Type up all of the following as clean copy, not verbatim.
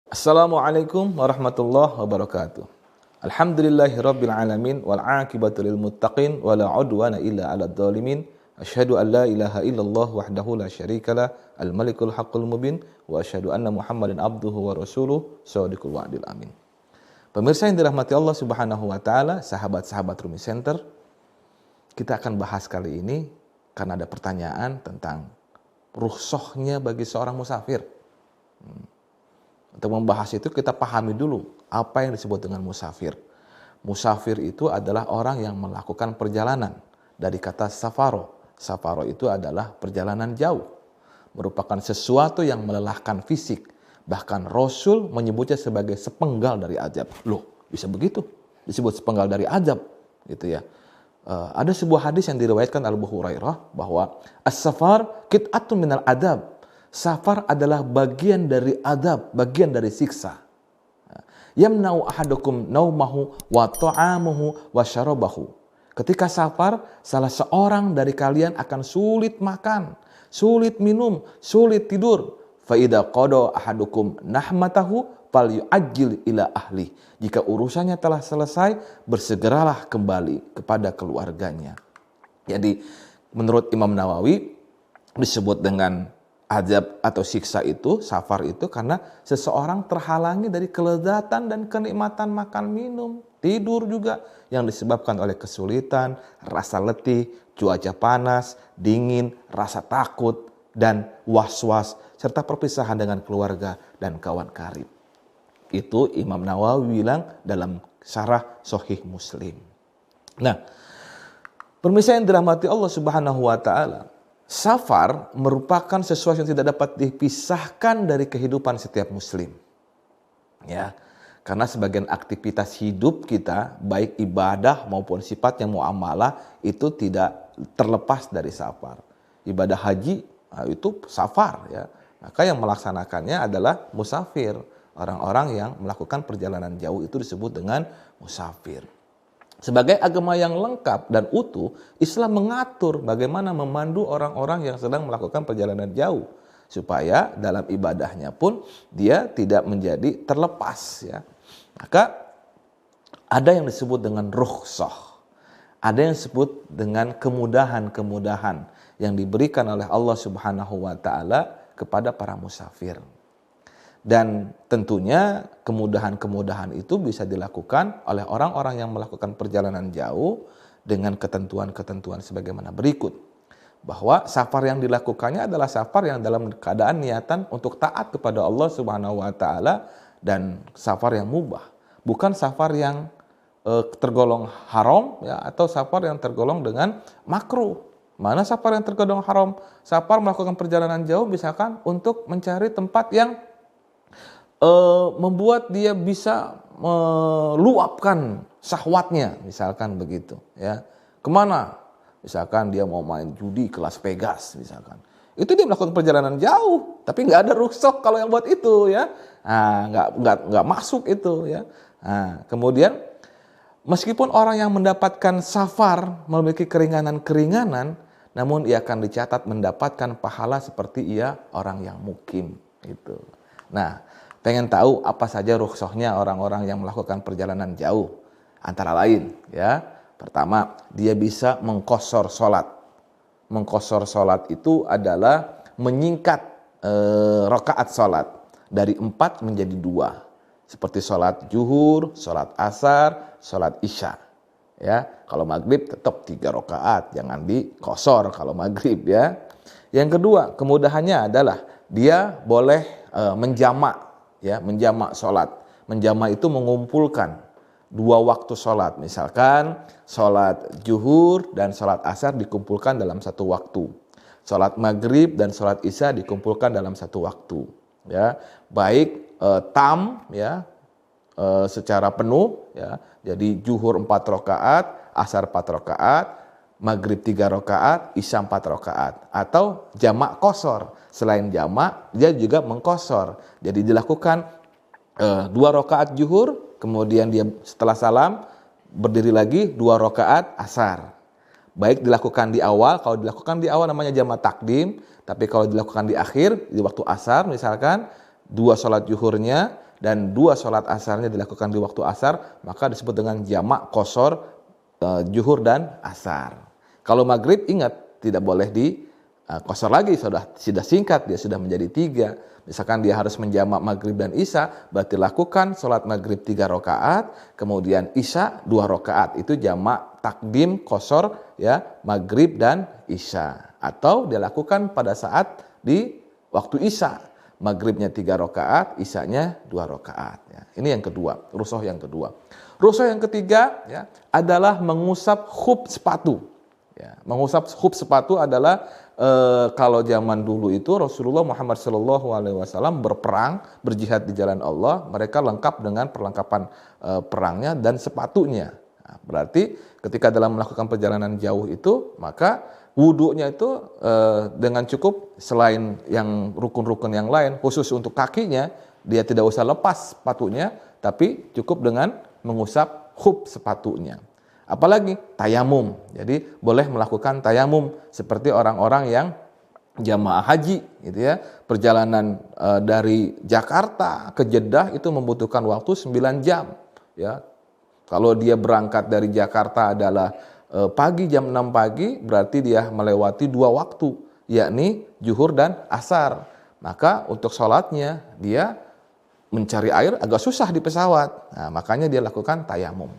Assalamualaikum warahmatullahi wabarakatuh. Alhamdulillahirabbil alamin wal aqibatu lil muttaqin wala udwana illa 'alal zalimin. Asyhadu an la ilaha illallah wahdahu la syarikalah al malikul haqqul mubin wa asyhadu anna Muhammadan abduhu wa rasuluh shadiqul wa'dil amin. Pemirsa yang dirahmati Allah Subhanahu wa taala, sahabat-sahabat Rumi Center, kita akan bahas kali ini karena ada pertanyaan tentang rukhsahnya bagi seorang musafir. Untuk membahas itu kita pahami dulu apa yang disebut dengan musafir. Musafir itu adalah orang yang melakukan perjalanan. Dari kata safaro. Safaro itu adalah perjalanan jauh. Merupakan sesuatu yang melelahkan fisik. Bahkan Rasul menyebutnya sebagai sepenggal dari azab. Loh, bisa begitu? Disebut sepenggal dari azab. Gitu ya. Ada sebuah hadis yang diriwayatkan Abu Hurairah bahwa as-safar qit'atun minal adab. Safar adalah bagian dari adab, bagian dari siksa. Yamna'u ahadukum naumahu wa ta'amuhu wa syarabahu. Ketika safar, salah seorang dari kalian akan sulit makan, sulit minum, sulit tidur. Fa idza qada ahadukum nahmatahu falyu'ajjil ila ahli. Jika urusannya telah selesai, bersegeralah kembali kepada keluarganya. Jadi, menurut Imam Nawawi disebut dengan azab atau siksa itu, safar itu karena seseorang terhalangi dari kelezatan dan kenikmatan makan minum, tidur juga yang disebabkan oleh kesulitan, rasa letih, cuaca panas, dingin, rasa takut, dan was-was, serta perpisahan dengan keluarga dan kawan karib. Itu Imam Nawawi bilang dalam syarah Sahih Muslim. Nah, pemirsa yang dirahmati Allah Subhanahu wa taala, safar merupakan sesuatu yang tidak dapat dipisahkan dari kehidupan setiap muslim. Ya, karena sebagian aktivitas hidup kita, baik ibadah maupun sifatnya muamalah, itu tidak terlepas dari safar. Ibadah haji itu safar ya. Maka yang melaksanakannya adalah musafir. Orang-orang yang melakukan perjalanan jauh itu disebut dengan musafir. Sebagai agama yang lengkap dan utuh, Islam mengatur bagaimana memandu orang-orang yang sedang melakukan perjalanan jauh. Supaya dalam ibadahnya pun dia tidak menjadi terlepas. Ya. Maka ada yang disebut dengan rukhsah. Ada yang disebut dengan kemudahan-kemudahan yang diberikan oleh Allah Subhanahu wa taala kepada para musafir. Dan tentunya kemudahan-kemudahan itu bisa dilakukan oleh orang-orang yang melakukan perjalanan jauh dengan ketentuan-ketentuan sebagaimana berikut. Bahwa safar yang dilakukannya adalah safar yang dalam keadaan niatan untuk taat kepada Allah Subhanahu wa taala dan safar yang mubah. Bukan safar yang tergolong haram ya, atau safar yang tergolong dengan makruh. Mana safar yang tergolong haram? Safar melakukan perjalanan jauh misalkan untuk mencari tempat yang membuat dia bisa meluapkan syahwatnya, misalkan begitu ya. Kemana? Misalkan dia mau main judi ke Las Vegas misalkan. Itu dia melakukan perjalanan jauh, tapi nggak ada rukhsah kalau yang buat itu ya. Nah, nggak masuk itu ya. Nah, kemudian meskipun orang yang mendapatkan safar memiliki keringanan-keringanan, namun ia akan dicatat mendapatkan pahala seperti ia orang yang mukim itu. Nah, pengen tahu apa saja rukhsahnya orang-orang yang melakukan perjalanan jauh? Antara lain ya, pertama dia bisa mengqashar sholat. Mengqashar sholat itu adalah menyingkat rakaat sholat dari 4 menjadi 2. Seperti sholat zuhur, sholat asar, sholat isya. Ya, kalau maghrib tetap 3 rakaat, jangan diqashar kalau maghrib ya. Yang kedua, kemudahannya adalah dia boleh menjamak. Ya, menjamak sholat. Menjamak itu mengumpulkan 2 waktu sholat. Misalkan sholat zuhur dan sholat asar dikumpulkan dalam 1 waktu. Sholat maghrib dan sholat isya dikumpulkan dalam 1 waktu. Ya, baik tam ya, secara penuh ya. Jadi zuhur 4 rakaat, asar 4 rakaat, maghrib 3 rakaat, isya 4 rakaat. Atau jamak qashar. Selain jamak, dia juga mengqashar. Jadi dilakukan 2 rakaat zuhur, kemudian dia setelah salam berdiri lagi 2 rakaat asar. Baik dilakukan di awal, kalau dilakukan di awal namanya jamak takdim, tapi kalau dilakukan di akhir, di waktu asar misalkan, 2 sholat zuhurnya dan 2 sholat asarnya dilakukan di waktu asar, maka disebut dengan jamak qashar zuhur dan asar. Kalau maghrib ingat tidak boleh di qashar lagi, sudah singkat, dia sudah menjadi 3. Misalkan dia harus menjamak maghrib dan isya, berarti lakukan sholat maghrib 3 rakaat, kemudian isya 2 rakaat. Itu jamak takdim qashar ya, maghrib dan isya. Atau dia lakukan pada saat di waktu isya, maghribnya 3 rakaat, isyanya 2 rakaat. Ya. Ini yang kedua, rukhsah yang kedua. Rukhsah yang ketiga ya, adalah mengusap khuf sepatu. Ya, mengusap khuf sepatu adalah kalau zaman dulu itu Rasulullah Muhammad SAW berperang, berjihad di jalan Allah, mereka lengkap dengan perlengkapan perangnya dan sepatunya. Nah, berarti ketika dalam melakukan perjalanan jauh itu, maka wudhunya itu dengan cukup, selain yang rukun-rukun yang lain, khusus untuk kakinya, dia tidak usah lepas sepatunya, tapi cukup dengan mengusap khuf sepatunya. Apalagi tayamum. Jadi boleh melakukan tayamum seperti orang-orang yang jamaah haji gitu ya. Perjalanan dari Jakarta ke Jeddah itu membutuhkan waktu 9 jam ya. Kalau dia berangkat dari Jakarta adalah pagi jam 6 pagi, berarti dia melewati 2 waktu, yakni zuhur dan asar. Maka untuk sholatnya dia mencari air agak susah di pesawat. Nah, makanya dia lakukan tayamum.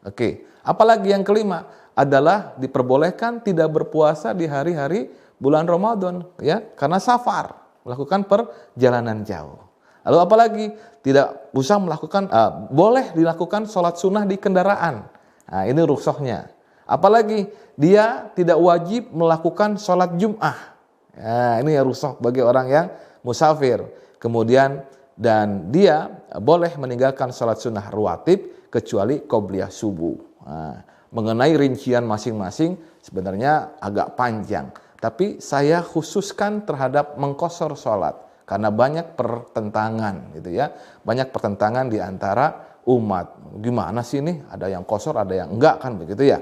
Oke. Apalagi yang kelima adalah diperbolehkan tidak berpuasa di hari-hari bulan Ramadan ya, karena safar, melakukan perjalanan jauh. Lalu apalagi tidak usah melakukan boleh dilakukan sholat sunnah di kendaraan. Nah, ini rukhsahnya. Apalagi dia tidak wajib melakukan sholat Jum'ah. Nah, ini ya rukhsah bagi orang yang musafir. Kemudian dan dia boleh meninggalkan sholat sunnah rawatib kecuali qobliyah subuh. Nah, mengenai rincian masing-masing sebenarnya agak panjang, tapi saya khususkan terhadap mengqashar sholat karena banyak pertentangan gitu ya, banyak pertentangan di antara umat. Gimana sih ini? Ada yang qashar, ada yang enggak, kan begitu ya.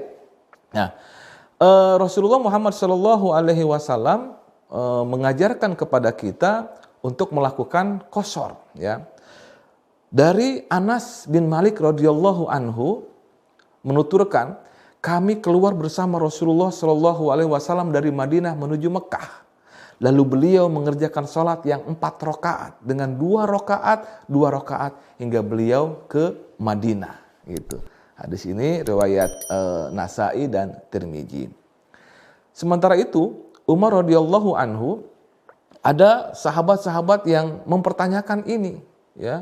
Nah, Rasulullah Muhammad SAW mengajarkan kepada kita untuk melakukan qashar ya. Dari Anas bin Malik radhiyallahu anhu menuturkan, kami keluar bersama Rasulullah SAW dari Madinah menuju Mekah. Lalu beliau mengerjakan sholat yang 4 rakaat dengan 2 rakaat hingga beliau ke Madinah. Gitu. Hadis ini riwayat Nasa'i dan Tirmizi. Sementara itu Umar radhiyallahu anhu, ada sahabat-sahabat yang mempertanyakan ini, ya.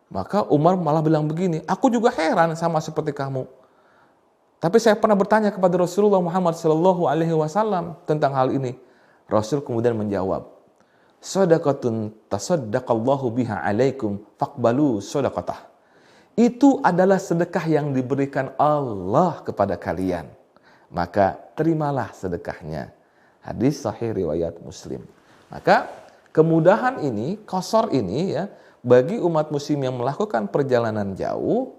Maka Umar malah bilang begini, aku juga heran sama seperti kamu. Tapi saya pernah bertanya kepada Rasulullah Muhammad SAW tentang hal ini. Rasul kemudian menjawab, Shadaqatun tasaddaqallahu biha alaikum faqbalu shadaqatah. Itu adalah sedekah yang diberikan Allah kepada kalian. Maka terimalah sedekahnya. Hadis sahih riwayat Muslim. Maka kemudahan ini, qashar ini ya, bagi umat muslim yang melakukan perjalanan jauh,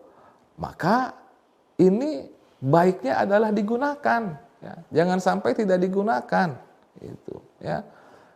maka ini baiknya adalah digunakan. Ya. Jangan sampai tidak digunakan. Itu, ya.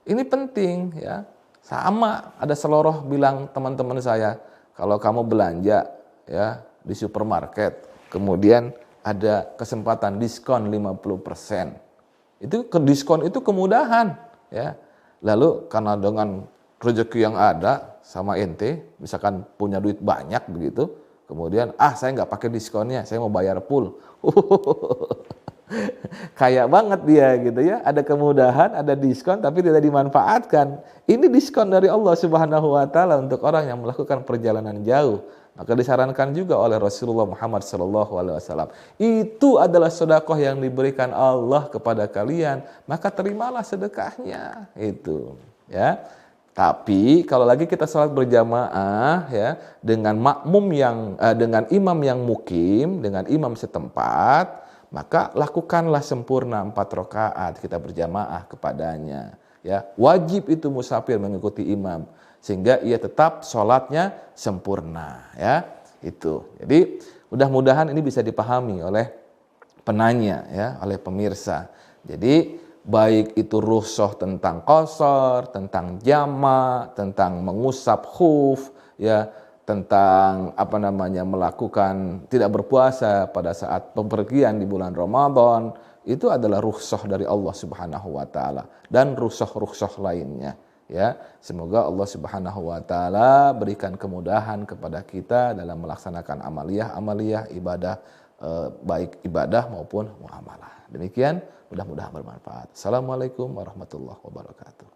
Ini penting. Ya. Sama ada seloroh bilang teman-teman saya, kalau kamu belanja ya di supermarket, kemudian ada kesempatan diskon 50%. Itu diskon itu kemudahan. Ya. Lalu karena dengan rezeki yang ada sama ente, misalkan punya duit banyak begitu, kemudian saya nggak pakai diskonnya, saya mau bayar full. Kayak banget dia gitu ya, ada kemudahan, ada diskon tapi tidak dimanfaatkan. Ini diskon dari Allah Subhanahu wa taala untuk orang yang melakukan perjalanan jauh. Maka disarankan juga oleh Rasulullah Muhammad SAW, itu adalah sedekah yang diberikan Allah kepada kalian, maka terimalah sedekahnya. Itu ya. Tapi kalau lagi kita sholat berjamaah ya dengan makmum yang dengan imam yang mukim, dengan imam setempat, maka lakukanlah sempurna 4 rakaat kita berjamaah kepadanya. Ya, wajib itu musafir mengikuti imam sehingga ia tetap sholatnya sempurna. Ya, itu. Jadi mudah-mudahan ini bisa dipahami oleh penanya ya, oleh pemirsa. Jadi baik itu rukhsah tentang qashar, tentang jamak, tentang mengusap khuf, ya, tentang melakukan tidak berpuasa pada saat bepergian di bulan Ramadan, itu adalah rukhsah dari Allah Subhanahu wa taala dan rukhsah-rukhsah lainnya, ya. Semoga Allah Subhanahu wa taala berikan kemudahan kepada kita dalam melaksanakan amaliyah ibadah, baik ibadah maupun muamalah. Demikian, mudah-mudahan bermanfaat. Assalamualaikum warahmatullahi wabarakatuh.